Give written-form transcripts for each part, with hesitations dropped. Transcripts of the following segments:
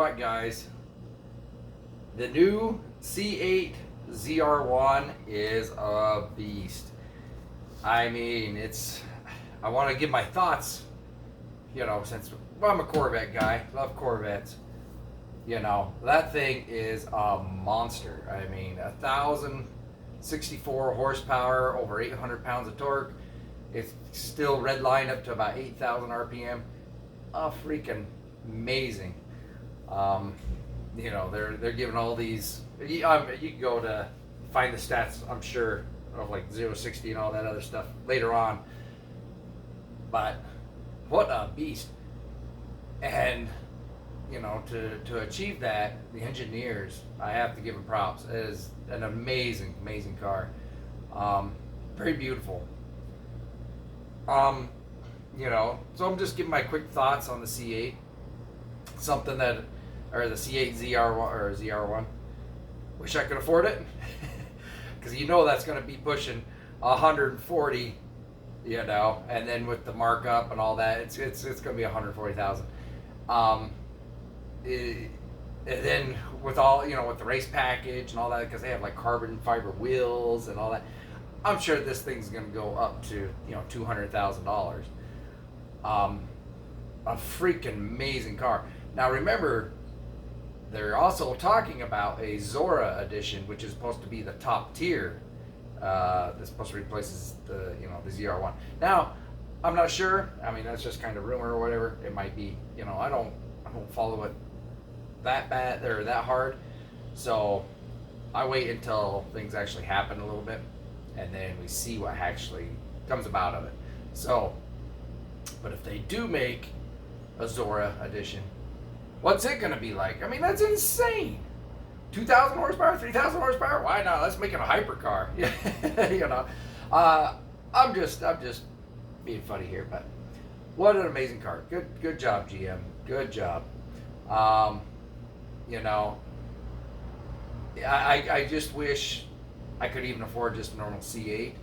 what, guys? The new C8 ZR1 is a beast. I mean, I want to give my thoughts, since I'm a Corvette guy, love Corvettes. That thing is a monster. I mean, 1,064 horsepower, over 800 pounds of torque. It's still red line up to about 8,000 RPM. Freaking amazing. They're giving all these. You can go to find the stats, I'm sure, of like 0-60 and all that other stuff later on. But what a beast! And to achieve that, the engineers, I have to give them props. It is an amazing car. Very beautiful. So I'm just giving my quick thoughts on the C8. Something that, or the C8 ZR1 or ZR1. Wish I could afford it, because that's going to be pushing 140. And then with the markup and all that, it's going to be 140,000. And then with all with the race package and all that, because they have like carbon fiber wheels and all that, I'm sure this thing's going to go up to $200,000. A freaking amazing car. Now remember, they're also talking about a Zora edition, which is supposed to be the top tier. That's supposed to replace the ZR1. Now, I'm not sure. I mean, that's just kind of rumor or whatever. It might be. I don't follow it that bad or that hard. So I wait until things actually happen a little bit, and then we see what actually comes about of it. So, but if they do make a Zora edition, what's it going to be like? I mean, that's insane. 2,000 horsepower, 3,000 horsepower? Why not? Let's make it a hypercar. I'm just being funny here, but what an amazing car. Good job, GM. Good job. I just wish I could even afford just a normal C8.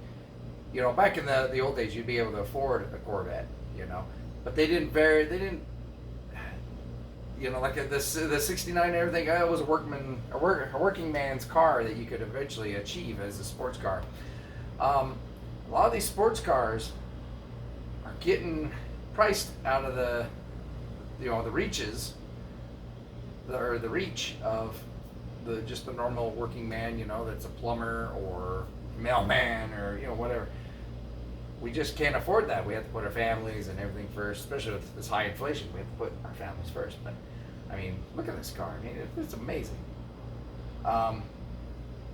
Back in the old days, you'd be able to afford a Corvette, but they didn't like the 69 and everything. It was a working man's car that you could eventually achieve as a sports car. A lot of these sports cars are getting priced out of the reaches, or the reach of just the normal working man, that's a plumber or mailman or whatever. We just can't afford that. We have to put our families and everything first, especially with this high inflation. We have to put our families first. But I mean, look at this car. I mean, it's amazing.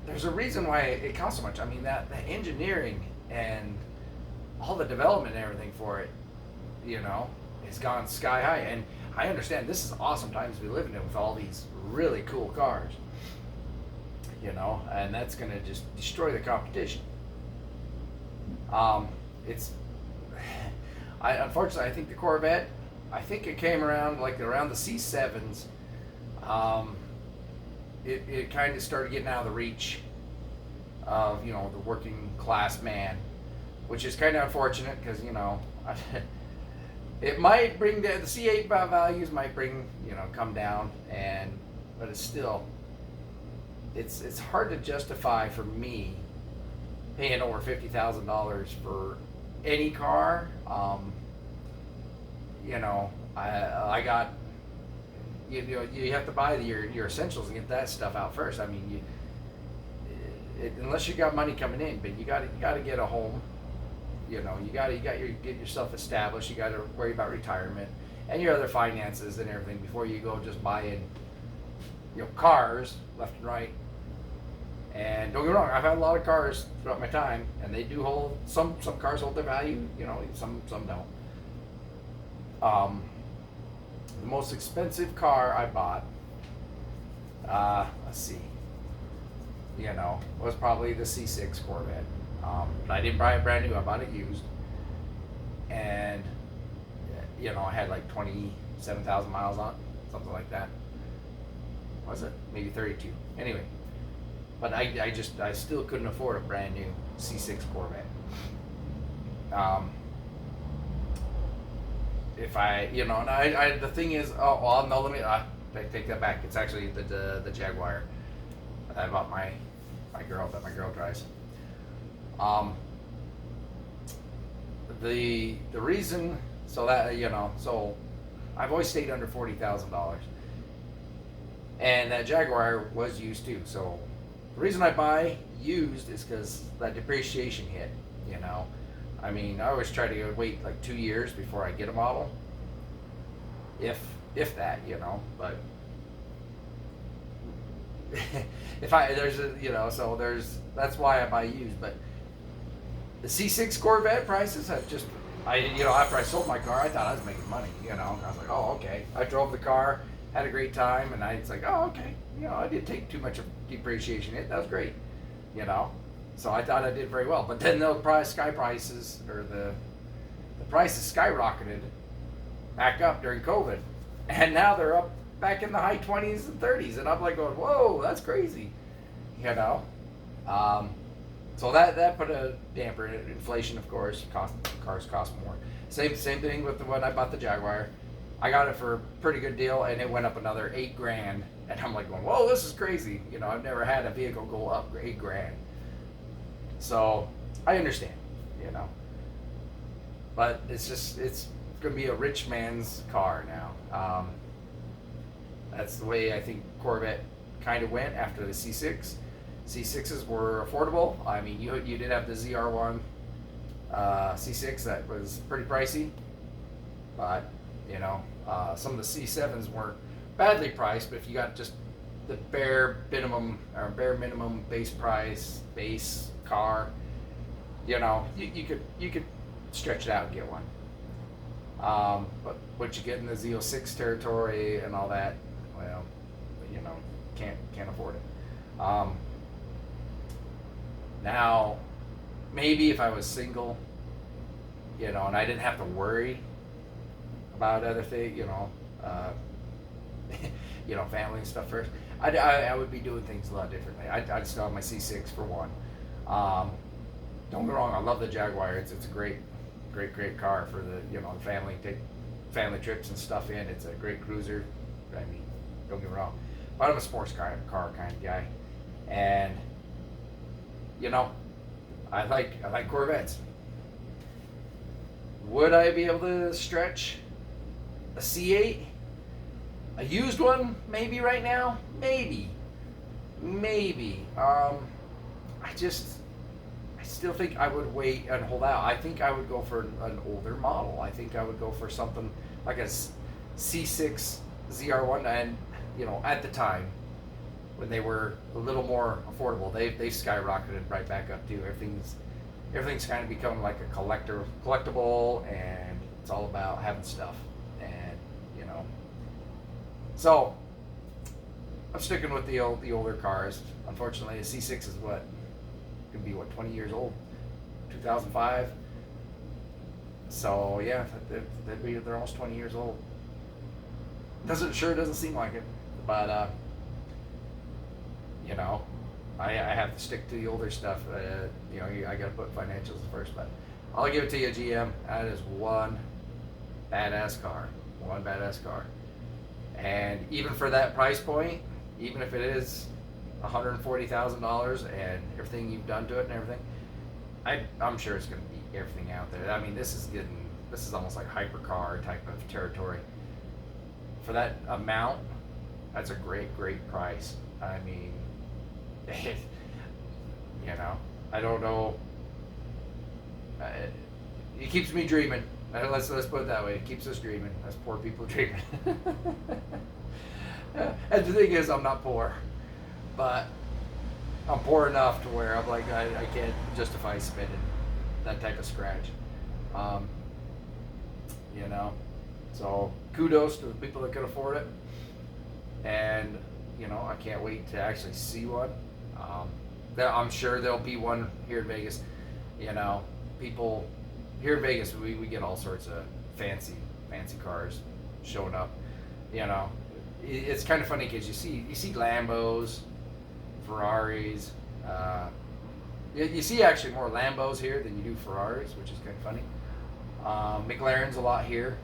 There's a reason why it costs so much. I mean, the engineering and all the development and everything for it, has gone sky high. And I understand this is awesome times to be living in with all these really cool cars. And that's going to just destroy the competition. Unfortunately, I think the Corvette, it came around around the C7s. It kind of started getting out of the reach of the working class man, which is kind of unfortunate, because it might bring the C8 values might come down, but it's still it's hard to justify for me paying over $50,000 for any car. I got you have to buy your essentials and get that stuff out first. I mean, unless you got money coming in, but you got to get a home. You got to get yourself established. You got to worry about retirement and your other finances and everything before you go just buying cars left and right. And don't get me wrong, I've had a lot of cars throughout my time, and they do hold some cars hold their value. Some don't. The most expensive car I bought, let's see, was probably the C6 Corvette. But I didn't buy it brand new. I bought it used, and I had like 27,000 miles on it, something like that. Was it? Maybe 32. Anyway, but I still couldn't afford a brand new C6 Corvette. If I, and the thing is, no, let me, take that back. It's actually the Jaguar that I bought my girl drives. The reason, so that, so I've always stayed under $40,000, and that Jaguar was used too. So the reason I buy used is because that depreciation hit. I mean, I always try to wait like 2 years before I get a model, if that, but if that's why I buy used. But the C6 Corvette prices have just, after I sold my car, I thought I was making money, I was like, oh, okay. I drove the car, had a great time, and it's like, oh, okay, I didn't take too much of depreciation hit. That was great, So I thought I did very well. But then the prices skyrocketed back up during COVID. And now they're up back in the high 20s and 30s. And I'm like going, whoa, that's crazy. So that put a damper in it. Inflation, of course, cars cost more. Same thing with the one I bought, the Jaguar. I got it for a pretty good deal, and it went up another $8,000. And I'm like going, whoa, this is crazy. I've never had a vehicle go up $8,000. So I understand, but it's going to be a rich man's car now. That's the way I think Corvette kind of went after the C6. C6s were affordable. I mean, you did have the ZR1 C6 that was pretty pricey, but some of the C7s weren't badly priced. But if you got just the bare minimum base price car, you could stretch it out and get one. But what you get in the Z06 territory and all that, well, can't afford it. Now, maybe if I was single, and I didn't have to worry about other things, family and stuff first, I would be doing things a lot differently. I'd still have my C6 for one. Don't get me wrong, I love the Jaguar. It's a great car for the the family, take family trips and stuff in. It's a great cruiser. I mean, don't get me wrong, but I'm a sports car kind of guy, and I like Corvettes. Would I be able to stretch a C8? A used one, maybe right now, maybe. I still think I would wait and hold out. I think I would go for an older model. I think I would go for something like a C6 ZR1, and at the time when they were a little more affordable, they skyrocketed right back up too. Everything's kind of become like a collectible, and it's all about having stuff. And so I'm sticking with the older cars. Unfortunately, a C6 is could be 20 years old, 2005. So yeah, they're almost 20 years old. Doesn't seem like it, but I have to stick to the older stuff. I got to put financials first, but I'll give it to you, GM. That is one badass car. And even for that price point, even if it is $140,000 and everything you've done to it and everything, I'm sure it's going to beat everything out there. I mean, this is almost like hypercar type of territory. For that amount, that's a great price. I mean, I don't know. It keeps me dreaming. Let's put it that way. It keeps us dreaming. Us poor people dreaming. And the thing is, I'm not poor, but I'm poor enough to where I'm like, I can't justify spending that type of scratch. So kudos to the people that could afford it. And, I can't wait to actually see one. I'm sure there'll be one here in Vegas. People here in Vegas, we get all sorts of fancy cars showing up. It's kind of funny because you see Lambos, Ferraris. You see actually more Lambos here than you do Ferraris, which is kind of funny. McLaren's a lot here,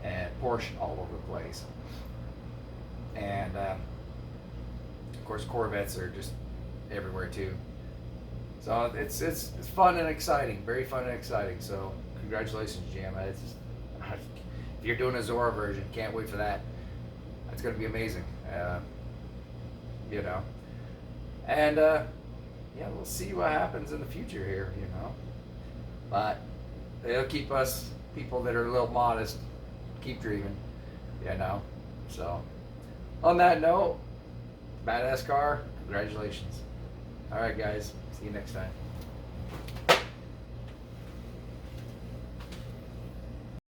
and Porsche all over the place. and of course Corvettes are just everywhere too. So it's fun and exciting, very fun and exciting. So congratulations, Jim. If you're doing a Zora version, can't wait for that. That's going to be amazing. You know, and yeah, we'll see what happens in the future here. You know, but it'll keep us people that are a little modest keep dreaming. You know, so on that note, badass car. Congratulations. All right, guys. See you next time.